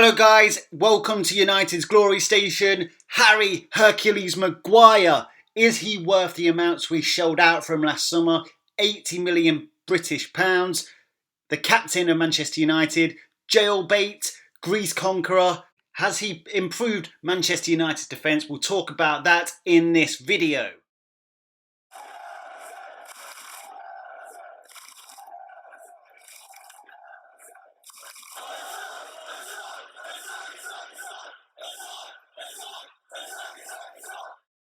Hello guys, welcome to United's Glory Station. Harry Hercules Maguire, is he worth the amounts we shelled out for him last summer? 80 million British pounds. The captain of Manchester United, jailbait, Greece conqueror. Has he improved Manchester United's defence? We'll talk about that in this video.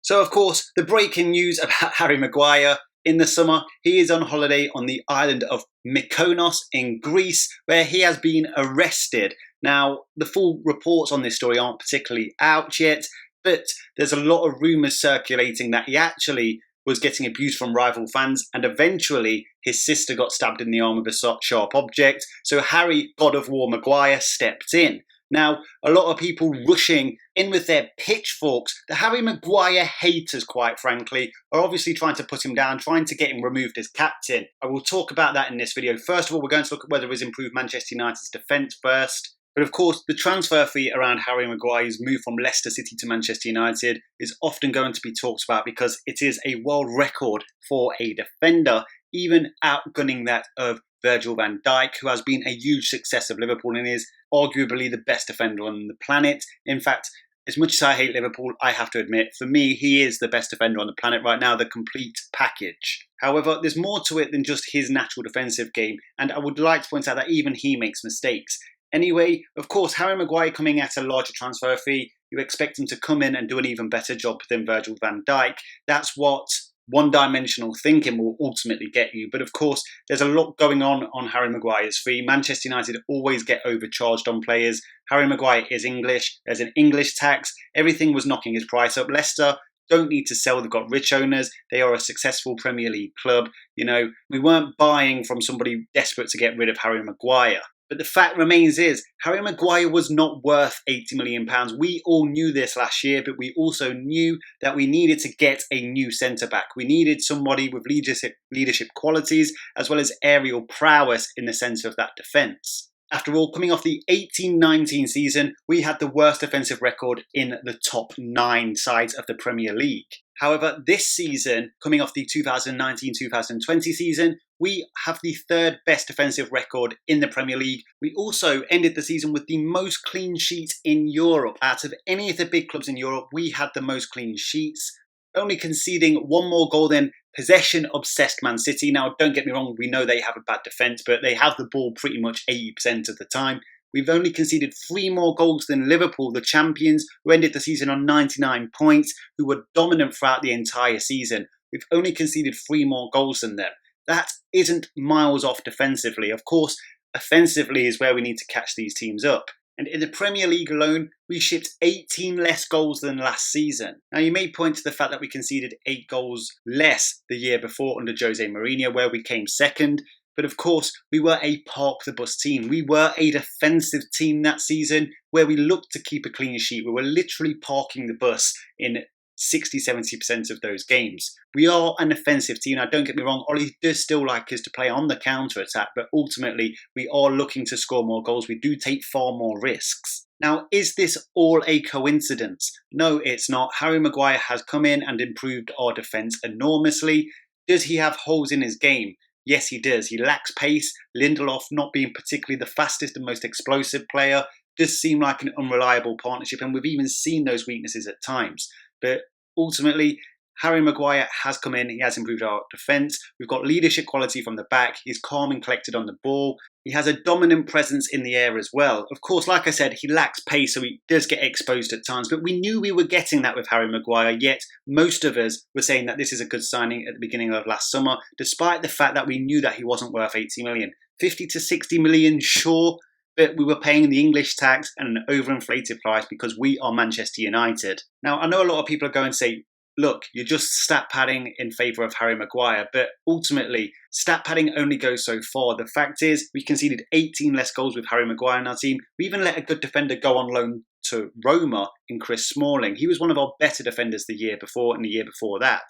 So, of course, the breaking news about Harry Maguire in the summer, he is on holiday on the island of Mykonos in Greece, where he has been arrested. Now, the full reports on this story aren't particularly out yet, but there's a lot of rumours circulating that he actually was getting abuse from rival fans, and eventually his sister got stabbed in the arm with a sharp object, so Harry, God of War Maguire, stepped in. Now, a lot of people rushing in with their pitchforks. The Harry Maguire haters, quite frankly, are obviously trying to put him down, trying to get him removed as captain. I will talk about that in this video. First of all, we're going to look at whether he's improved Manchester United's defence first. But of course, the transfer fee around Harry Maguire's move from Leicester City to Manchester United is often going to be talked about because it is a world record for a defender, even outgunning that of Virgil van Dijk, who has been a huge success of Liverpool and is arguably the best defender on the planet. In fact, as much as I hate Liverpool, I have to admit, for me, he is the best defender on the planet right now, the complete package. However, there's more to it than just his natural defensive game, and I would like to point out that even he makes mistakes. Anyway, of course, Harry Maguire coming at a larger transfer fee, you expect him to come in and do an even better job than Virgil van Dijk. That's what one-dimensional thinking will ultimately get you. But of course, there's a lot going on Harry Maguire's fee. Manchester United always get overcharged on players. Harry Maguire is English. There's an English tax. Everything was knocking his price up. Leicester don't need to sell. They've got rich owners. They are a successful Premier League club. You know, we weren't buying from somebody desperate to get rid of Harry Maguire. But the fact remains is, Harry Maguire was not worth £80 million. We all knew this last year, but we also knew that we needed to get a new centre-back. We needed somebody with leadership qualities, as well as aerial prowess in the centre of that defence. After all, coming off the 18-19 season, we had the worst defensive record in the top 9 sides of the Premier League. However, this season, coming off the 2019-2020 season, we have the third best defensive record in the Premier League. We also ended the season with the most clean sheets in Europe. Out of any of the big clubs in Europe, we had the most clean sheets, only conceding one more goal than possession-obsessed Man City. Now, don't get me wrong, we know they have a bad defence, but they have the ball pretty much 80% of the time. We've only conceded 3 more goals than Liverpool, the champions, who ended the season on 99 points, who were dominant throughout the entire season. We've only conceded 3 more goals than them. That isn't miles off defensively. Of course, offensively is where we need to catch these teams up. And in the Premier League alone, we shipped 18 less goals than last season. Now, you may point to the fact that we conceded 8 goals less the year before under Jose Mourinho, where we came second. But of course, we were a park the bus team. We were a defensive team that season where we looked to keep a clean sheet. We were literally parking the bus in 60-70% of those games. We are an offensive team. Now, don't get me wrong, Ollie does still like us to play on the counter-attack, but ultimately we are looking to score more goals. We do take far more risks. Now, is this all a coincidence? No, it's not. Harry Maguire has come in and improved our defence enormously. Does he have holes in his game? Yes, he does. He lacks pace. Lindelof, not being particularly the fastest and most explosive player, does seem like an unreliable partnership, and we've even seen those weaknesses at times. But ultimately, Harry Maguire has come in, he has improved our defence, we've got leadership quality from the back, he's calm and collected on the ball, he has a dominant presence in the air as well. Of course, like I said, he lacks pace, so he does get exposed at times, but we knew we were getting that with Harry Maguire, yet most of us were saying that this is a good signing at the beginning of last summer, despite the fact that we knew that he wasn't worth 80 million. 50 to 60 million, sure, but we were paying the English tax and an overinflated price because we are Manchester United. Now, I know a lot of people are going to say, look, you're just stat padding in favour of Harry Maguire, but ultimately, stat padding only goes so far. The fact is, we conceded 18 less goals with Harry Maguire in our team. We even let a good defender go on loan to Roma in Chris Smalling. He was one of our better defenders the year before and the year before that.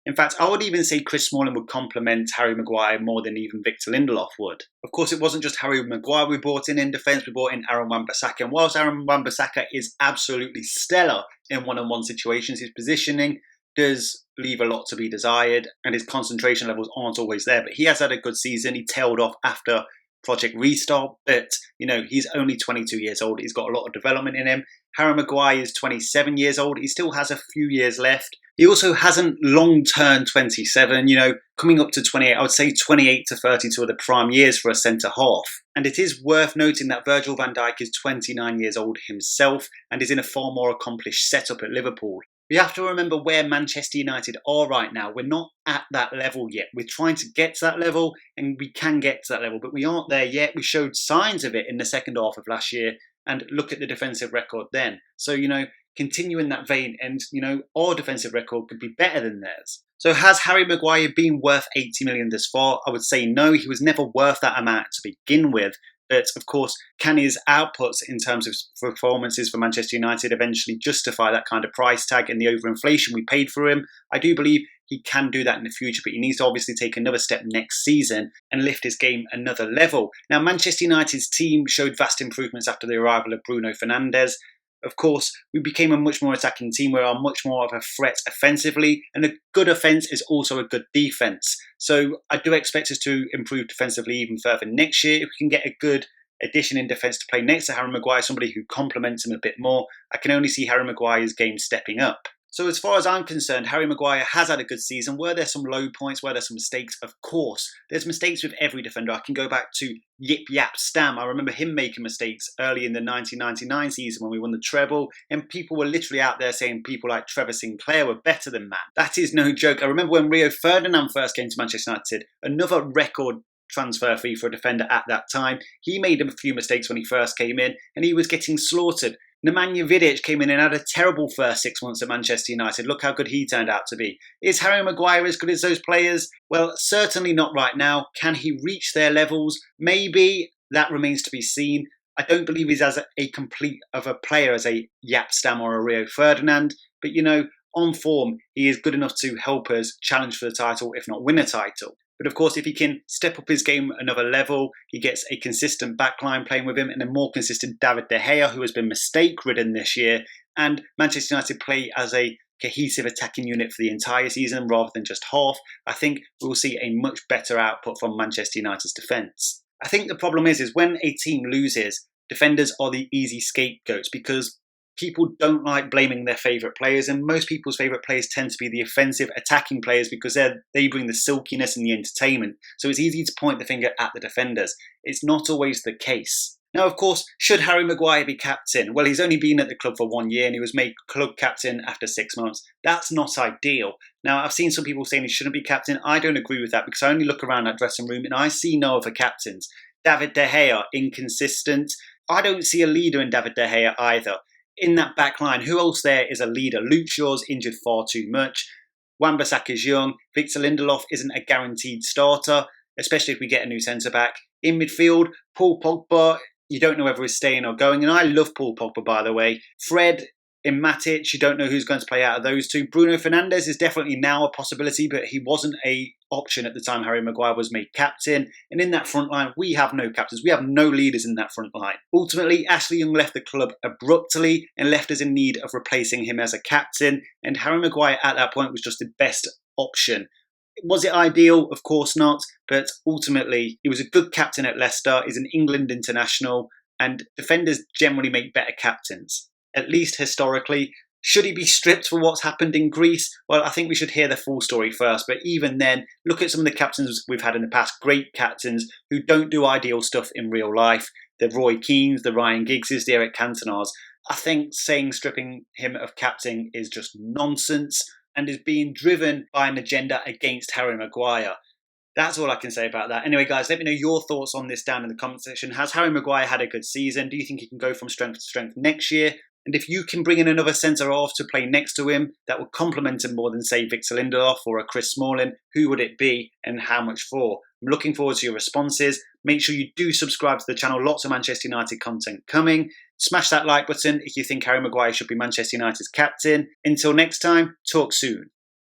In fact, I would even say Chris Smalling would complement Harry Maguire more than even Victor Lindelof would. Of course, it wasn't just Harry Maguire we brought in defence, we brought in Aaron Wan-Bissaka. And whilst Aaron Wan-Bissaka is absolutely stellar in one-on-one situations, his positioning does leave a lot to be desired and his concentration levels aren't always there. But he has had a good season. He tailed off after Project Restart, but he's only 22 years old. He's got a lot of development in him. Harry Maguire is 27 years old. He still has a few years left. He also hasn't long turned 27, coming up to 28. I would say 28 to 32 are the prime years for a centre half. And it is worth noting that Virgil van Dijk is 29 years old himself and is in a far more accomplished setup at Liverpool. We have to remember where Manchester United are right now. We're not at that level yet. We're trying to get to that level and we can get to that level, but we aren't there yet. We showed signs of it in the second half of last year and look at the defensive record then. So, continue in that vein and, our defensive record could be better than theirs. So has Harry Maguire been worth 80 million thus far? I would say no, he was never worth that amount to begin with. But of course, can his outputs in terms of performances for Manchester United eventually justify that kind of price tag and the overinflation we paid for him? I do believe he can do that in the future, but he needs to obviously take another step next season and lift his game another level. Now, Manchester United's team showed vast improvements after the arrival of Bruno Fernandes. Of course, we became a much more attacking team. We are much more of a threat offensively, and a good offence is also a good defence. So I do expect us to improve defensively even further next year. If we can get a good addition in defence to play next to Harry Maguire, somebody who complements him a bit more, I can only see Harry Maguire's game stepping up. So as far as I'm concerned, Harry Maguire has had a good season. Were there some low points? Were there some mistakes? Of course. There's mistakes with every defender. I can go back to Yip Yap Stam. I remember him making mistakes early in the 1999 season when we won the treble, and people were literally out there saying people like Trevor Sinclair were better than man. That is no joke. I remember when Rio Ferdinand first came to Manchester United, another record transfer fee for a defender at that time. He made a few mistakes when he first came in, and he was getting slaughtered. Nemanja Vidic came in and had a terrible first 6 months at Manchester United. Look how good he turned out to be. Is Harry Maguire as good as those players? Well, certainly not right now. Can he reach their levels? Maybe. That remains to be seen. I don't believe he's as a complete of a player as a Yap Stam or a Rio Ferdinand. But, on form, he is good enough to help us challenge for the title, if not win a title. But of course, if he can step up his game another level, he gets a consistent backline playing with him and a more consistent David De Gea, who has been mistake-ridden this year, and Manchester United play as a cohesive attacking unit for the entire season rather than just half, I think we'll see a much better output from Manchester United's defence. I think the problem is when a team loses, defenders are the easy scapegoats because people don't like blaming their favourite players, and most people's favourite players tend to be the offensive attacking players because they bring the silkiness and the entertainment. So it's easy to point the finger at the defenders. It's not always the case. Now, of course, should Harry Maguire be captain? Well, he's only been at the club for 1 year and he was made club captain after 6 months. That's not ideal. Now, I've seen some people saying he shouldn't be captain. I don't agree with that because I only look around that dressing room and I see no other captains. David De Gea, inconsistent. I don't see a leader in David De Gea either. In that back line, who else there is a leader? Luke Shaw's injured far too much. Wan-Bissaka's young. Victor Lindelof isn't a guaranteed starter, especially if we get a new centre-back. In midfield, Paul Pogba, you don't know whether he's staying or going. And I love Paul Pogba, by the way. Fred in Matic, you don't know who's going to play out of those two. Bruno Fernandes is definitely now a possibility, but he wasn't a option at the time Harry Maguire was made captain. And in that front line, we have no captains. We have no leaders in that front line. Ultimately, Ashley Young left the club abruptly and left us in need of replacing him as a captain. And Harry Maguire at that point was just the best option. Was it ideal? Of course not. But ultimately, he was a good captain at Leicester. He's an England international. And defenders generally make better captains, at least historically. Should he be stripped for what's happened in Greece? Well, I think we should hear the full story first. But even then, look at some of the captains we've had in the past. Great captains who don't do ideal stuff in real life. The Roy Keanes, the Ryan Giggses, the Eric Cantonars. I think saying stripping him of captain is just nonsense and is being driven by an agenda against Harry Maguire. That's all I can say about that. Anyway, guys, let me know your thoughts on this down in the comment section. Has Harry Maguire had a good season? Do you think he can go from strength to strength next year? And if you can bring in another centre-half to play next to him that would complement him more than, say, Victor Lindelof or a Chris Smalling, who would it be and how much for? I'm looking forward to your responses. Make sure you do subscribe to the channel. Lots of Manchester United content coming. Smash that like button if you think Harry Maguire should be Manchester United's captain. Until next time, talk soon.